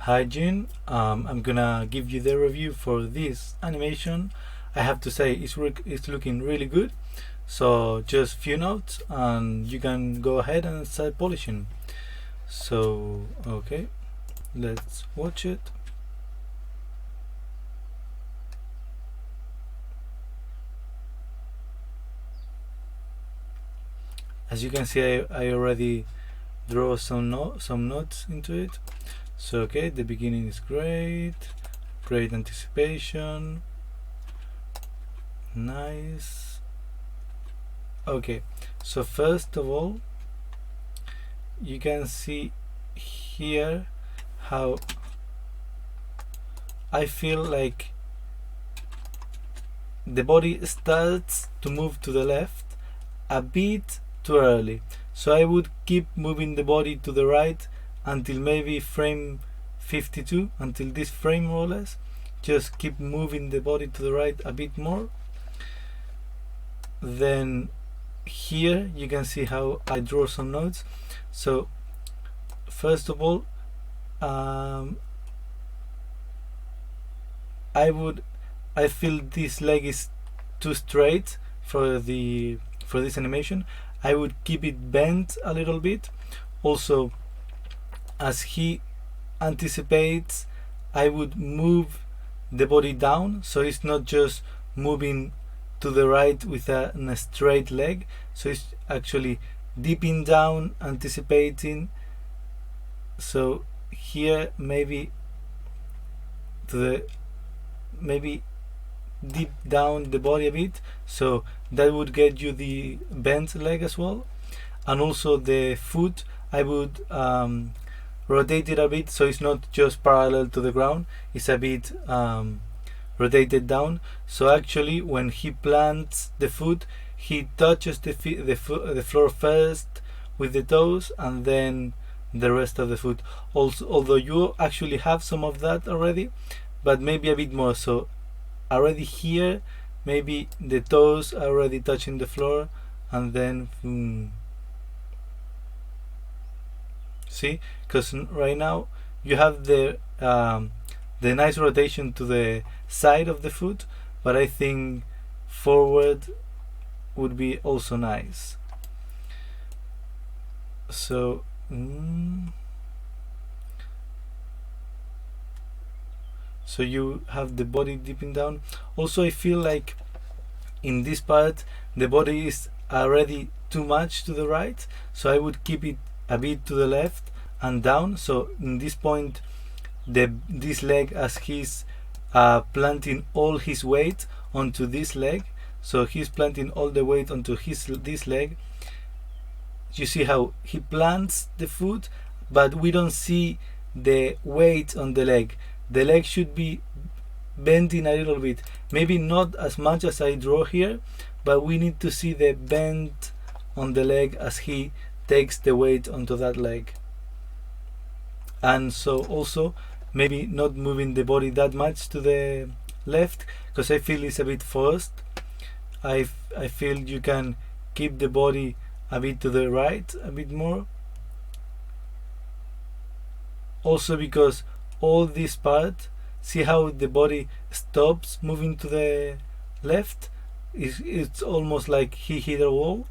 hygiene. I'm gonna give you the review for this animation. I have to say it's looking really good. So just few notes and you can go ahead and start polishing. So okay, let's watch it. As you can see, I already draw some notes into it. So okay, the beginning is great anticipation, nice. Okay, so first of all, you can see here how I feel like the body starts to move to the left a bit too early. So I would keep moving the body to the right until maybe frame 52, until this frame more or less. Just keep moving the body to the right a bit more. Then here you can see how I draw some notes. So first of all, I feel this leg is too straight for this animation. I would keep it bent a little bit. Also, as he anticipates, I would move the body down, so it's not just moving to the right with a straight leg, so it's actually dipping down, anticipating. So here maybe dip down the body a bit, so that would get you the bent leg as well. And also the foot, I would rotate it a bit, so it's not just parallel to the ground, it's a bit rotated down. So actually when he plants the foot, he touches the floor first with the toes and then the rest of the foot. Also, although you actually have some of that already, but maybe a bit more. So already here, maybe the toes are already touching the floor, and then see, because right now you have the nice rotation to the side of the foot, but I think forward would be also nice. So so you have the body dipping down. Also, I feel like in this part the body is already too much to the right, so I would keep it a bit to the left and down. So in this point, this leg, as he's planting all his weight onto this leg, so he's planting all the weight onto this leg. You see how he plants the foot, but we don't see the weight on the leg. The leg should be bending a little bit, maybe not as much as I draw here, but we need to see the bend on the leg as he takes the weight onto that leg. And so also maybe not moving the body that much to the left, because I feel it's a bit forced. I feel you can keep the body a bit to the right, a bit more. Also because all this part, see how the body stops moving to the left? It's almost like he hit a wall.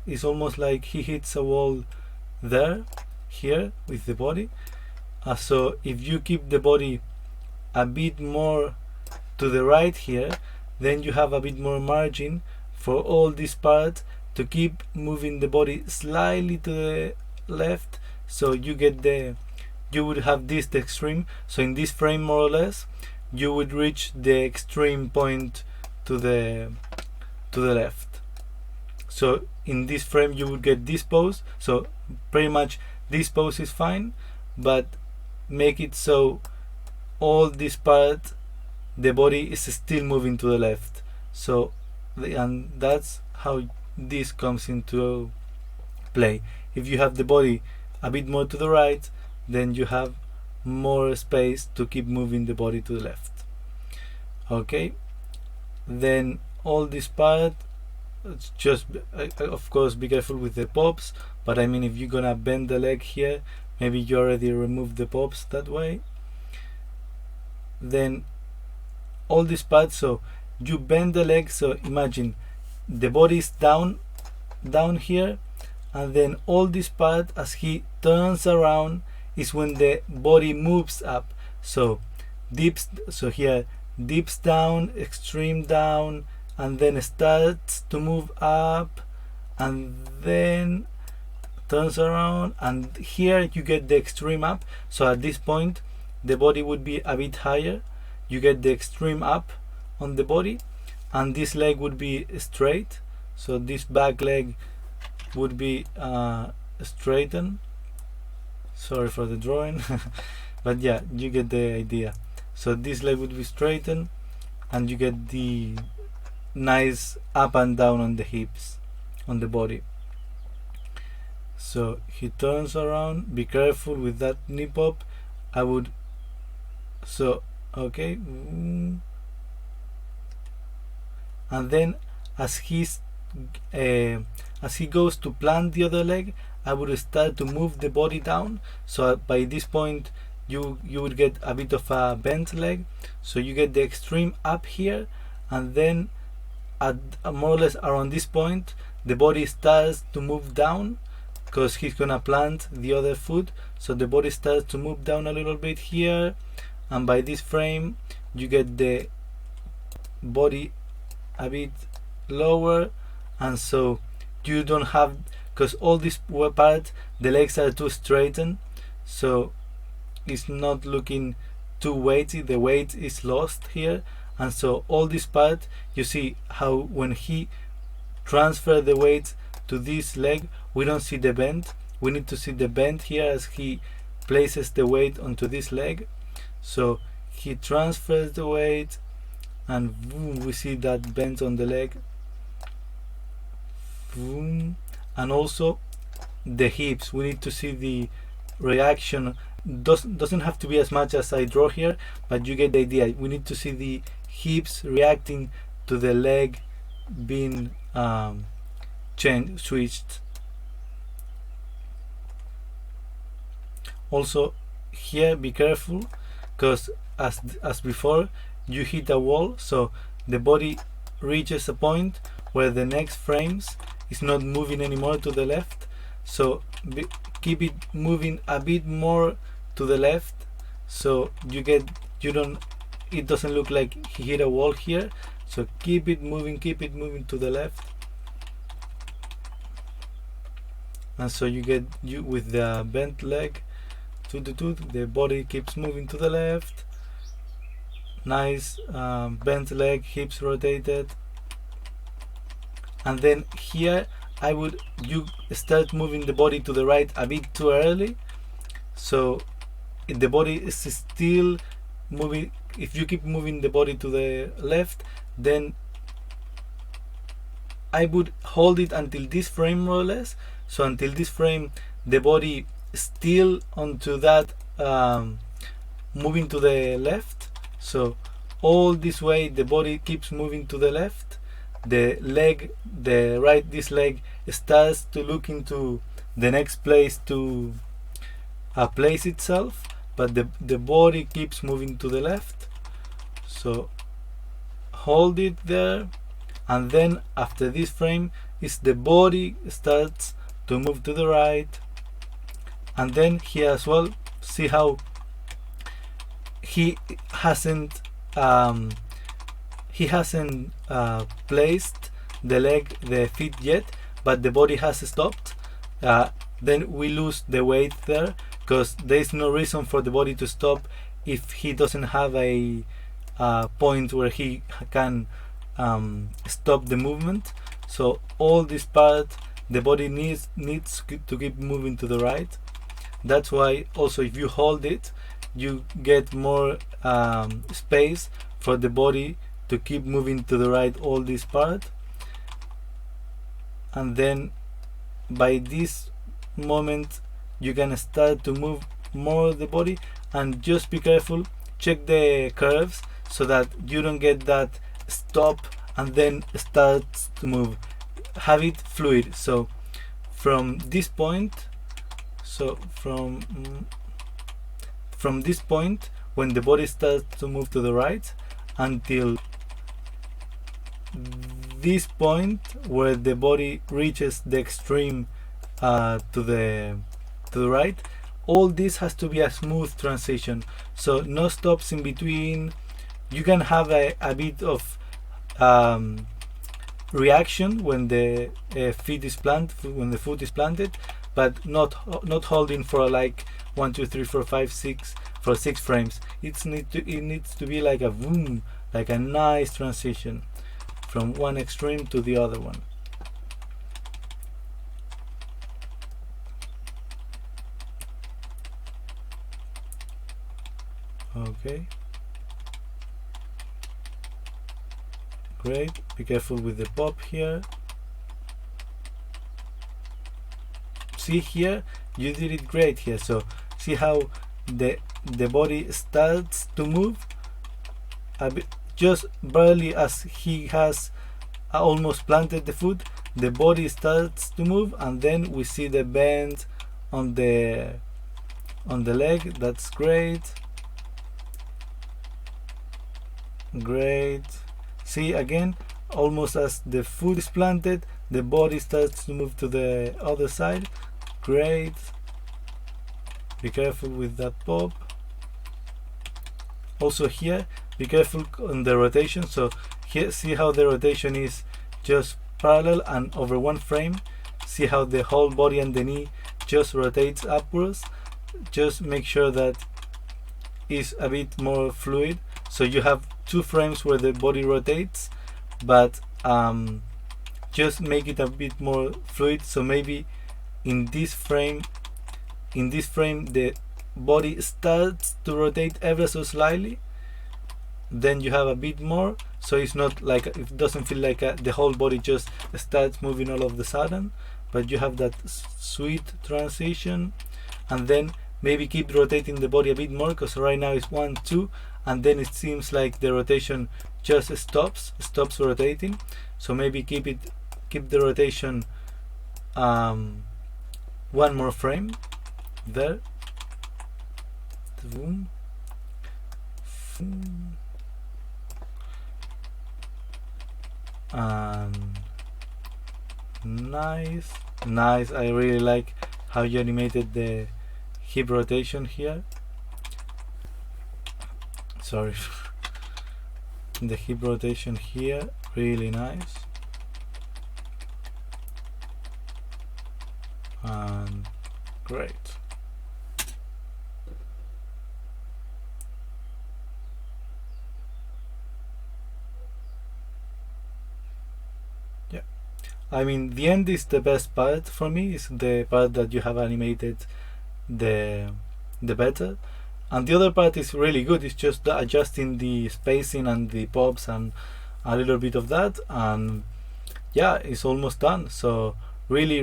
It's almost like he hits a wall there, here, with the body. So if you keep the body a bit more to the right here, then you have a bit more margin for all this part to keep moving the body slightly to the left, so you would have the extreme. So in this frame, more or less, you would reach the extreme point to the left. So in this frame you would get this pose. So pretty much this pose is fine, but make it so all this part, the body is still moving to the left. So and that's how this comes into play. If you have the body a bit more to the right, then you have more space to keep moving the body to the left. Okay, then all this part, it's just of course be careful with the pops, but I mean, if you're gonna bend the leg here, maybe you already removed the pops that way. then all this part, so you bend the leg, so imagine the body is down here, and then all this part as he turns around is when the body moves up. So dips, so here dips down, extreme down, and then starts to move up, and then turns around, and here you get the extreme up. So at this point the body would be a bit higher, you get the extreme up on the body, and this leg would be straight, so this back leg would be straightened. Sorry for the drawing but yeah, you get the idea. So this leg would be straightened, and you get the nice up and down on the hips on the body. So he turns around, be careful with that knee pop. I would, so okay, and then as he goes to plant the other leg, I would start to move the body down. So by this point you would get a bit of a bent leg, so you get the extreme up here, and then at more or less around this point the body starts to move down because he's gonna plant the other foot, so the body starts to move down a little bit here, and by this frame you get the body a bit lower, and so you don't have, because all this part the legs are too straightened, so it's not looking too weighty, the weight is lost here, and so all this part you see how when he transfer the weight to this leg we don't see the bend. We need to see the bend here as he places the weight onto this leg. So he transfers the weight, and boom, we see that bend on the leg. Boom. And also the hips, we need to see the reaction. Doesn't have to be as much as I draw here, but you get the idea. We need to see the hips reacting to the leg being switched. Also here be careful, because as before you hit a wall, so the body reaches a point where the next frames is not moving anymore to the left, so keep it moving a bit more to the left, so it doesn't look like he hit a wall here, so keep it moving to the left, and so you get with the bent leg, the body keeps moving to the left, nice bent leg, hips rotated, and then here you start moving the body to the right a bit too early, so if the body is still moving, if you keep moving the body to the left, then I would hold it until this frame more or less, so until this frame the body still onto that moving to the left, so all this way the body keeps moving to the left, this leg starts to look into the next place to place itself, but the body keeps moving to the left, so hold it there, and then after this frame is the body starts to move to the right, and then here as well see how he hasn't placed the feet yet, but the body has stopped. Then we lose the weight there, because there is no reason for the body to stop if he doesn't have a point where he can stop the movement. So all this part the body needs to keep moving to the right. That's why also if you hold it you get more space for the body to keep moving to the right, all this part, and then by this moment you can start to move more the body, and just be careful, check the curves so that you don't get that stop and then starts to move. Have it fluid, so from this point, so from this point when the body starts to move to the right until this point where the body reaches the extreme to the right. All this has to be a smooth transition, so no stops in between. You can have a bit of reaction when the feet is planted, when the foot is planted, but not holding for like 1, 2, 3, 4, 5, 6 for 6 frames. It needs to be like a boom, like a nice transition from one extreme to the other one. Okay, great. Be careful with the pop here. See here, you did it great here. So see how the body starts to move a bit, just barely as he has almost planted the foot. The body starts to move, and then we see the bend on the leg. That's great. Great. See again, almost as the foot is planted, the body starts to move to the other side. Great. Be careful with that pop. Also here, be careful on the rotation. So here, see how the rotation is just parallel and over one frame. See how the whole body and the knee just rotates upwards. Just make sure that is a bit more fluid. So you have 2 frames where the body rotates, but just make it a bit more fluid. So maybe in this frame the body starts to rotate ever so slightly, then you have a bit more, so it's not like, it doesn't feel like the whole body just starts moving all of the sudden, but you have that sweet transition. And then maybe keep rotating the body a bit more, because right now it's 1, 2, and then it seems like the rotation just stops rotating. So maybe keep the rotation 1 more frame there. Boom. And nice. I really like how you animated the hip rotation here. Sorry. The hip rotation here, really nice. And great. Yeah, I mean, the end is the best part for me. Is the part that you have animated the better, and the other part is really good. It's just adjusting the spacing and the pops and a little bit of that, and yeah, it's almost done. So really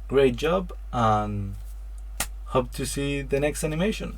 great job, and hope to see the next animation.